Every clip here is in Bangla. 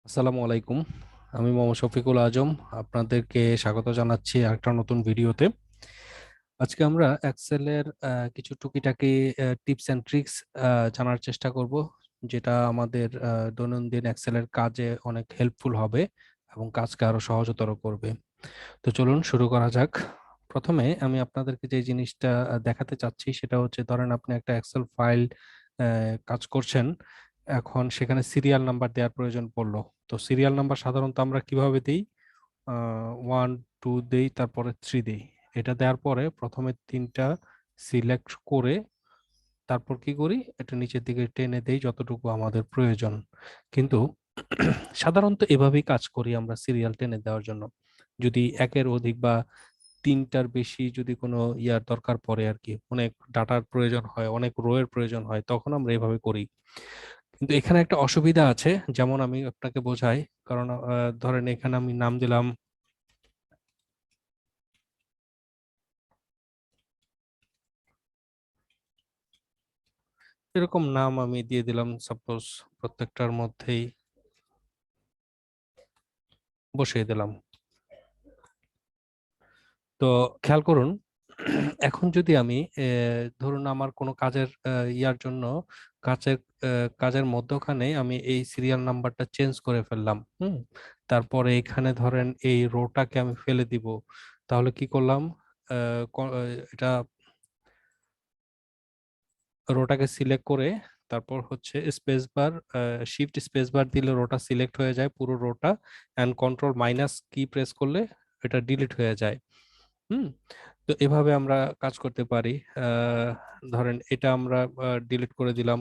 আসসালামু আলাইকুম। আমি মোহাম্মদ শফিকুল আজম। আপনাদেরকে স্বাগত জানাচ্ছি একটা নতুন ভিডিওতে। আজকে আমরা এক্সেলের কিছু টুকিটাকি টিপস অ্যান্ড ট্রিক্স জানার চেষ্টা করব, যেটা আমাদের দৈনন্দিন এক্সেলের কাজে অনেক হেল্পফুল হবে এবং কাজকে আরো সহজতর করবে। তো চলুন শুরু করা যাক। প্রথমে আমি আপনাদেরকে যে জিনিসটা দেখাতে চাচ্ছি সেটা হচ্ছে, ধরেন আপনি একটা এক্সেল ফাইল কাজ করছেন। এখন সেখানে সিরিয়াল নাম্বার দেওয়ার প্রয়োজন পড়লো। তো সিরিয়াল নাম্বার সাধারণত আমরা কিভাবে দিই? 1 2 দেই, তারপরে 3 দেই। এটা দেওয়ার পরে প্রথমে তিনটা সিলেক্ট করে তারপর কি করি, এটা নিচের দিকে টেনে দেই যতটুকু আমাদের প্রয়োজন। কিন্তু সাধারণত এভাবেই কাজ করি আমরা সিরিয়াল টেনে দেওয়ার জন্য। যদি একের অধিক বা তিনটার বেশি যদি কোনো ইয়ার দরকার পড়ে আর কি, অনেক ডাটার প্রয়োজন হয়, অনেক রো এর প্রয়োজন হয়, তখন আমরা এভাবে করি। কিন্তু এখানে একটা অসুবিধা আছে, যেমন আমি আপনাকে বোঝাই। কারণ ধরেন এখানে আমি নাম দিলাম, এরকম নাম আমি দিয়ে দিলাম সাপোজ, প্রত্যেকটার মধ্যেই বসিয়ে দিলাম। তো খেয়াল করুন, এখন যদি আমি ধরুন আমার কোনো কাজের ইয়ার জন্য কাজের কাজের মধ্যখানে আমি এই সিরিয়াল নাম্বারটা চেঞ্জ করে ফেললাম। তারপরে এখানে ধরেন এই রোটাকে আমি ফেলে দিব। তাহলে কি করলাম? এটা রোটাকে সিলেক্ট করে তারপর হচ্ছে space bar, shift space bar দিলে রোটা সিলেক্ট হয়ে যায় পুরো রোটা, and control minus key press করলে এটা ডিলিট হয়ে যায়। হুম। তো এভাবে আমরা কাজ করতে পারি। আহ, ধরেন এটা আমরা ডিলিট করে দিলাম।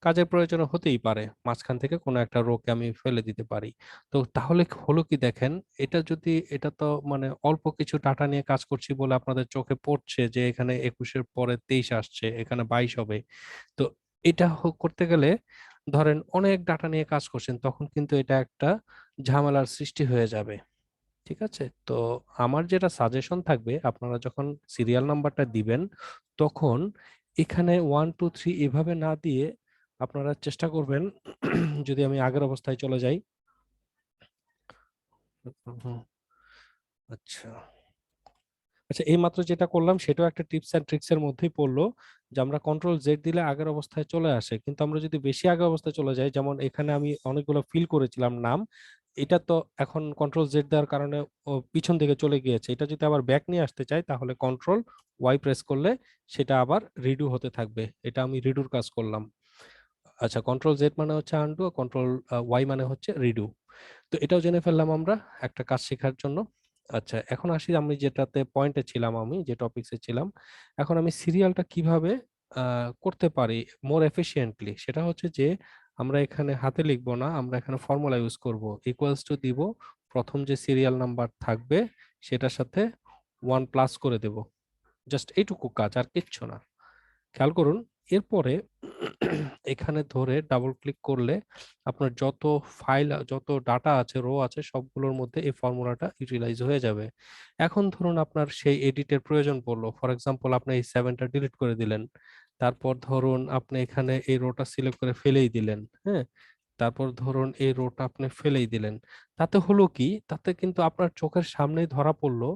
কাজের প্রয়োজন হতেই পারে, মাঝখান থেকে কোনো একটা রোকে আমি ফেলে দিতে পারি। তো তাহলে হলো কি দেখেন, এটা যদি, এটা তো মানে অল্প কিছু ডাটা নিয়ে কাজ করছি বলে আপনাদের চোখে পড়ছে যে এখানে 21-এর পরে 23 আসছে, এখানে 22 হবে। তো এটা করতে গেলে ধরেন অনেক ডাটা নিয়ে কাজ করছেন, তখন কিন্তু এটা একটা ঝামেলার সৃষ্টি হয়ে যাবে। ঠিক আছে? তো আমার যেটা সাজেশন থাকবে, আপনারা যখন সিরিয়াল নাম্বারটা দিবেন তখন এখানে 1 2 3 এভাবে না দিয়ে আপনারা চেষ্টা করবেন, যদি আমি আগের অবস্থায় চলে যাই। হুম, আচ্ছা, আচ্ছা, এই মাত্র যেটা করলাম সেটাও একটা টিপস এন্ড ট্রিক্স এর মধ্যেই পড়লো, যে আমরা কন্ট্রোল জেড দিলে আগের অবস্থায় চলে আসে। কিন্তু আমরা যদি বেশি আগের অবস্থায় চলে যাই, যেমন এখানে আমি অনেকগুলো ফিল করেছিলাম নাম, এটা তো এখন কন্ট্রোল জেড দেওয়ার কারণে ও পিছন দিকে চলে গিয়েছে। এটা যদি আবার ব্যাক নিয়ে আসতে চাই তাহলে কন্ট্রোল ওয়াই প্রেস করলে সেটা আবার রিডু হতে থাকবে। এটা আমি রিডুর কাজ করলাম। আচ্ছা, কন্ট্রোল জেড মানে হচ্ছে আনডু, কন্ট্রোল ওয়াই মানে হচ্ছে রিডু। তো এটাও জেনে ফেললাম আমরা একটা কাজ শেখার জন্য। আচ্ছা, এখন আসি আমি যেটাতে পয়েন্টে ছিলাম, আমি যে টপিকসে ছিলাম। এখন আমি সিরিয়ালটা কিভাবে করতে পারি মোর এফিশিয়েন্টলি, সেটা হচ্ছে যে আমরা এখানে হাতে লিখবো না, আমরা এখানে ফর্মুলা ইউজ করব। ইকুয়ালস টু দিব, প্রথম যে সিরিয়াল নাম্বার থাকবে সেটার সাথে 1 প্লাস করে দেব। জাস্ট এইটুকু কাজ, আর কিচ্ছু না। খেয়াল করুন, এরপরে এখানে ধরে ডাবল ক্লিক করলে আপনার যত ফাইল, যত ডাটা আছে, রো আছে, সবগুলোর মধ্যে এই ফর্মুলাটা ইউটিলাইজ হয়ে যাবে। এখন ধরুন আপনার সেই এডিটের প্রয়োজন পড়লো, ফর এক্সাম্পল আপনি এই 7টা ডিলিট করে দিলেন। তারপর ধরুন আপনি এখানে এই রোটা সিলেক্ট করে ফেলেই দিলেন। হ্যাঁ, তারপর ধরুন এই রোটা আপনি ফেলেই দিলেন। তাতে হলো কি, তাতে কিন্তু আপনার চোখের সামনেই ধরা পড়লো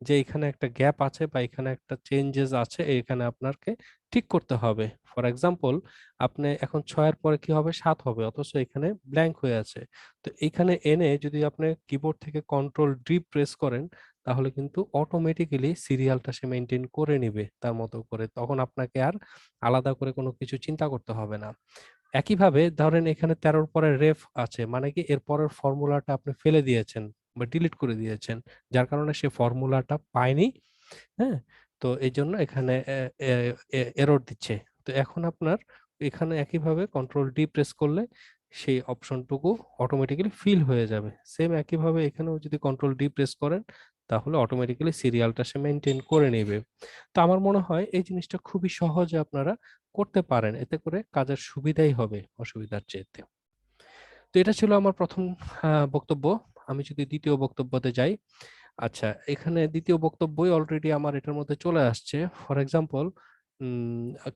যে এখানে একটা গ্যাপ আছে বা এখানে একটা চেঞ্জেস আছে, এখানে আপনাকে ঠিক করতে হবে। ফর এক্সাম্পল, আপনি এখন 6-এর পরে কি হবে, 7 হবে, অথচ এখানে ব্ল্যাঙ্ক হয়ে আছে। তো এখানে এনে যদি আপনি কিবোর্ড থেকে কন্ট্রোল ডি প্রেস করেন, তাহলে কিন্তু অটোমেটিক্যালি সিরিয়ালটা সে মেনটেন করে নিবে তার মতো করে, তখন আপনাকে আর আলাদা করে কোনো কিছু চিন্তা করতে হবে না। একইভাবে ধরেন এখানে 13-র পরে রেফ আছে, মানে কি এর পরের ফর্মুলাটা আপনি ফেলে দিয়েছেন বা ডিলিট করে দিয়েছেন, যার কারণে সে ফর্মুলাটা পায়নি। হ্যাঁ, তো এই জন্য এখানে এরর দিচ্ছে। তো এখন আপনার এখানে একইভাবে কন্ট্রোল ডি প্রেস করলে সেই অপশনটুকু অটোমেটিক্যালি ফিল হয়ে যাবে। সেম একইভাবে এখানেও যদি কন্ট্রোল ডি প্রেস করেন তাহলে অটোমেটিক্যালি সিরিয়ালটা সে মেনটেন করে নেবে। তো আমার মনে হয় এই জিনিসটা খুবই সহজে আপনারা করতে পারেন, এতে করে কাজের সুবিধাই হবে অসুবিধার চেয়ে। তো এটা ছিল আমার প্রথম বক্তব্য। আমি যদি দ্বিতীয় বক্তব্যতে যাই, আচ্ছা, এখানে দ্বিতীয় বক্তব্যই অলরেডি আমার এটার মধ্যে চলে আসছে। ফর এক্সাম্পল,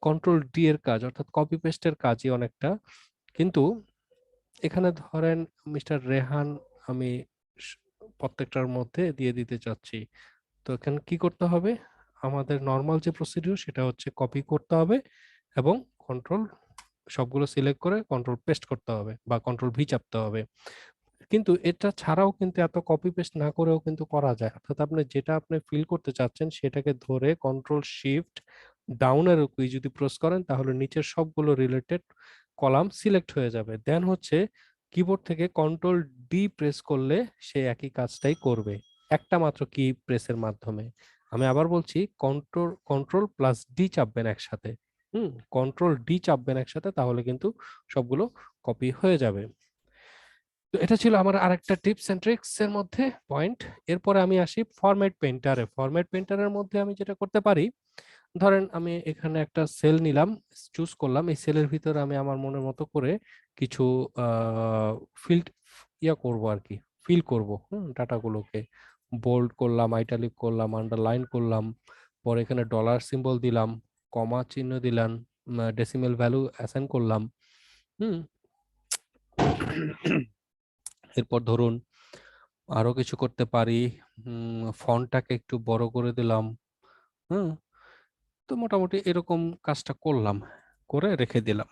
কন্ট্রোল ডি এর কাজ অর্থাৎ কপি পেস্টের কাজই অনেকটা, কিন্তু এখানে ধরেন মিস্টার রেহান আমি স- প্রত্যেকটার মধ্যে দিয়ে দিতে চাচ্ছি। তো এখানে কি করতে হবে, আমাদের নর্মাল যে প্রসিডিউর সেটা হচ্ছে কপি করতে হবে এবং কন্ট্রোল সবগুলো সিলেক্ট করে কন্ট্রোল পেস্ট করতে হবে বা কন্ট্রোল ভি চাপতে হবে। কিন্তু এটা ছাড়াও কিন্তু এত কপি পেস্ট না করেও কিন্তু করা যায়, অর্থাৎ আপনি যেটা আপনি ফিল করতে চাচ্ছেন সেটাকে ধরে কন্ট্রোল শিফট ডাউনের কি যদি প্রেস করেন তাহলে নিচের সবগুলো রিলেটেড কলাম সিলেক্ট হয়ে যাবে। দেন হচ্ছে কিবোর্ড থেকে কন্ট্রোল ডি প্রেস করলে সে একই কাজটাই করবে, একটা মাত্র কি প্রেসের মাধ্যমে। আমি আবার বলছি, কন্ট্রোল কন্ট্রোল প্লাস ডি চাপবেন একসাথে। কন্ট্রোল ডি চাপবেন একসাথে, তাহলে কিন্তু সবগুলো কপি হয়ে যাবে। তো এটা ছিল আমার আরেকটা টিপস এন্ড ট্রিক্স এর মধ্যে পয়েন্ট। এরপরে আমি আসি ফরম্যাট পেইন্টারে। ফরম্যাট পেইন্টারের মধ্যে আমি যেটা করতে পারি, ধরেন আমি এখানে একটা সেল নিলাম, চুজ করলাম, এই সেলের ভিতরে আমি আমার মনের মতো করে কিছু ফিল্ড করব আর কি, ফিল করব ডাটাগুলোকে। বোল্ড করলাম, আইটালিক করলাম, আন্ডারলাইন করলাম, পরে এখানে ডলার সিম্বল দিলাম, কমা চিহ্ন দিলাম, ডেসিমেল ভ্যালু অ্যাসাইন করলাম। হুম এরপর ধরুন আরো কিছু করতে পারি, ফন্টটাকে একটু বড় করে দিলাম। হুম তো মোটামুটি এরকম কাজটা করলাম, করে রেখে দিলাম।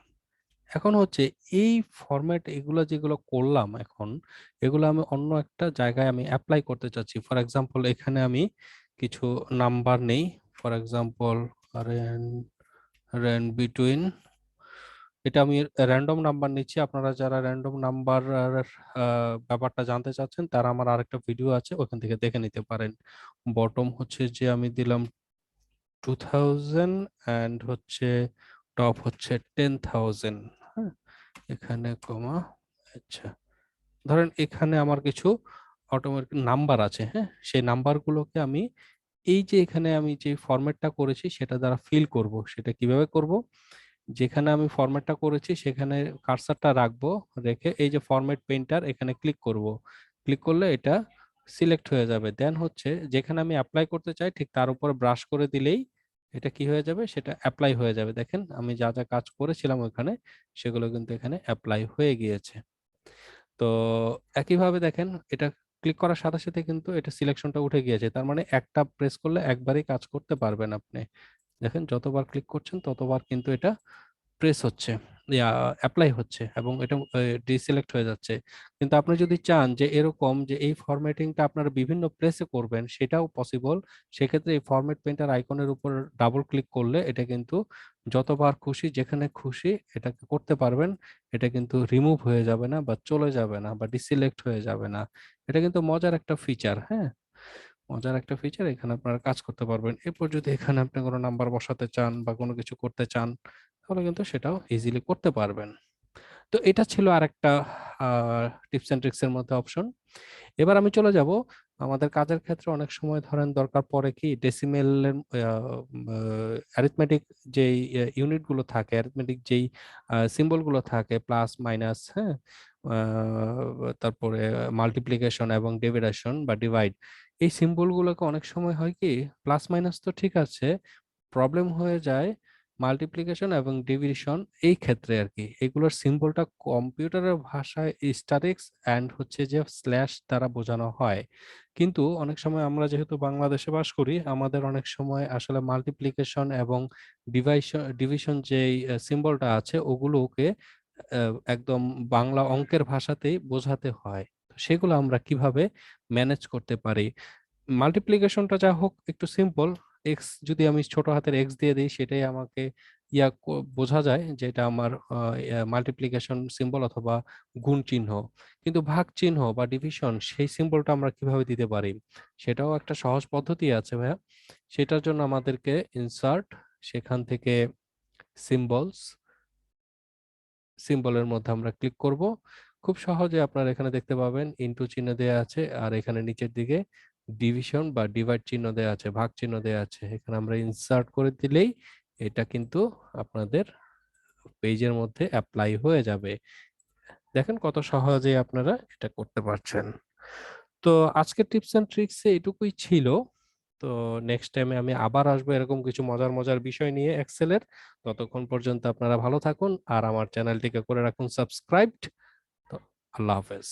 এখন হচ্ছে এই ফরম্যাট এগুলো যেগুলো করলাম এখন, এগুলো আমি অন্য একটা জায়গায় আমি অ্যাপ্লাই করতে চাচ্ছি। ফর এক্সাম্পল এখানে আমি কিছু নাম্বার নেই, for example rand rand between, এটা আমি র্যান্ডম নাম্বার নিচ্ছি। আপনারা যারা র্যান্ডম নাম্বার ব্যাপারটা জানতে চাচ্ছেন তারা আমার আরেকটা ভিডিও আছে, ওখান থেকে দেখে নিতে পারেন। বটম হচ্ছে যে আমি দিলাম 2000 অ্যান্ড হচ্ছে টপ হচ্ছে 10,000। হ্যাঁ, এখানে কমা। আচ্ছা, ধরেন এখানে আমার কিছু অটোমেটিক নাম্বার আছে, হ্যাঁ, সেই নাম্বারগুলোকে আমি এই যে এখানে আমি যে ফরম্যাটটা করেছি সেটা দ্বারা ফিল করব। সেটা কিভাবে করব, যেখানে আমি ফরম্যাটটা করেছি সেখানে কার্সারটা রাখবো, রেখে এই যে ফরম্যাট পেইন্টার এখানে ক্লিক করব। ক্লিক করলে এটা সিলেক্ট হয়ে যাবে। দেন হচ্ছে যেখানে আমি অ্যাপ্লাই করতে চাই ঠিক তার উপরে ব্রাশ করে দিলেই এটা কি হয়ে যাবে, সেটা অ্যাপ্লাই হয়ে যাবে। দেখেন আমি যা যা কাজ করেছিলাম ওখানে সেগুলো কিন্তু এখানে অ্যাপ্লাই হয়ে গিয়েছে। তো একইভাবে দেখেন এটা ক্লিক করার সাথে সাথে কিন্তু এটা সিলেকশনটা উঠে গিয়েছে, তার মানে একটা প্রেস করলে একবারই কাজ করতে পারবেন আপনি। দেখেন যতবার ক্লিক করছেন ততবার কিন্তু এটা প্রেস হচ্ছে, অ্যাপ্লাই হচ্ছে এবং এটা ডিসিলেক্ট হয়ে যাচ্ছে। কিন্তু আপনি যদি চান যে এরকম যে এই ফরম্যাটিংটা আপনারা বিভিন্ন প্লেসে করবেন সেটাও পসিবল, সেক্ষেত্রে এই ফরম্যাট পেইন্টার আইকনের উপর ডাবল ক্লিক করলে এটা কিন্তু যতবার খুশি যেখানে খুশি এটাকে করতে পারবেন। এটা কিন্তু রিমুভ হয়ে যাবে না বা চলে যাবে না বা ডিসিলেক্ট হয়ে যাবে না। এটা কিন্তু মজার একটা ফিচার। হ্যাঁ, মজার একটা ফিচার, এখানে আপনারা কাজ করতে পারবেন। এরপর যদি এখানে আপনি কোনো নাম্বার বসাতে চান বা কোনো কিছু করতে চান তাহলে কিন্তু সেটাও ইজিলি করতে পারবেন। তো এটা ছিল আরেকটা টিপস এন্ড ট্রিক্স এর মধ্যে অপশন। এবার আমি চলে যাব আমাদের কাজের ক্ষেত্রে অনেক সময় ধরেন দরকার পড়ে কি ডেসিমেলের অ্যারিথমেটিক যেই ইউনিট গুলো থাকে, অ্যারিথমেটিক যেই সিম্বল গুলো থাকে, প্লাস মাইনাস, হ্যাঁ, তারপরে মাল্টিপ্লিকেশন এবং ডিভিশন বা ডিভাইড, এই সিম্বল গুলোকে অনেক সময় হয় কি প্লাস মাইনাস তো ঠিক আছে, প্রবলেম হয়ে যায় মাল্টিপ্লিকেশন এবং ডিভিশন এই ক্ষেত্রে আর কি। এগুলোর সিম্বলটা কম্পিউটারের ভাষায় স্টারিক্স অ্যান্ড হচ্ছে যে স্ল্যাশ দ্বারা বোঝানো হয়। কিন্তু অনেক সময় আমরা যেহেতু বাংলাদেশে বাস করি, আমাদের অনেক সময় আসলে মাল্টিপ্লিকেশন এবং ডিভিশন যেই সিম্বলটা আছে ওগুলোকে একদম বাংলা অঙ্কের ভাষাতেই বোঝাতে হয়। তো সেগুলো আমরা কিভাবে ম্যানেজ করতে পারি? মাল্টিপ্লিকেশনটা যা হোক একটু সিম্পল, এক্স যদি আমি ছোট হাতের এক্স দিয়ে দিই সেটাই আমাকে বোঝা যায় যে এটা আমার মাল্টিপ্লিকেশন সিম্বল অথবা গুণ চিহ্ন। কিন্তু ভাগ চিহ্ন বা ডিভিশন সেই সিম্বলটা আমরা কিভাবে দিতে পারি, সেটাও একটা সহজ পদ্ধতি আছে ভাইয়া। সেটার জন্য আমাদেরকে ইনসার্ট, সেখান থেকে সিম্বলস, সিম্বলের মধ্যে আমরা ক্লিক করব। খুব সহজে আপনারা এখানে দেখতে পাবেন ইনটু চিহ্ন দেওয়া আছে, আর এখানে নিচের দিকে ডিভিশন বা ডিভাইড চিহ্ন দেওয়া আছে, ভাগ চিহ্ন দেওয়া আছে। এখানে আমরা ইনসার্ট করে দিলেই এটা কিন্তু আপনাদের পেজের মধ্যে অ্যাপ্লাই হয়ে যাবে। দেখেন কত সহজে আপনারা এটা করতে পারছেন। তো আজকের টিপস এন্ড ট্রিক্স এটুকুই ছিল। তো নেক্সট টাইমে আমি আবার আসবো এরকম কিছু মজার মজার বিষয় নিয়ে এক্সেলের। ততক্ষণ পর্যন্ত আপনারা ভালো থাকুন আর আমার চ্যানেলটিকে করে রাখুন সাবস্ক্রাইবড। তো আল্লাহ হাফেজ।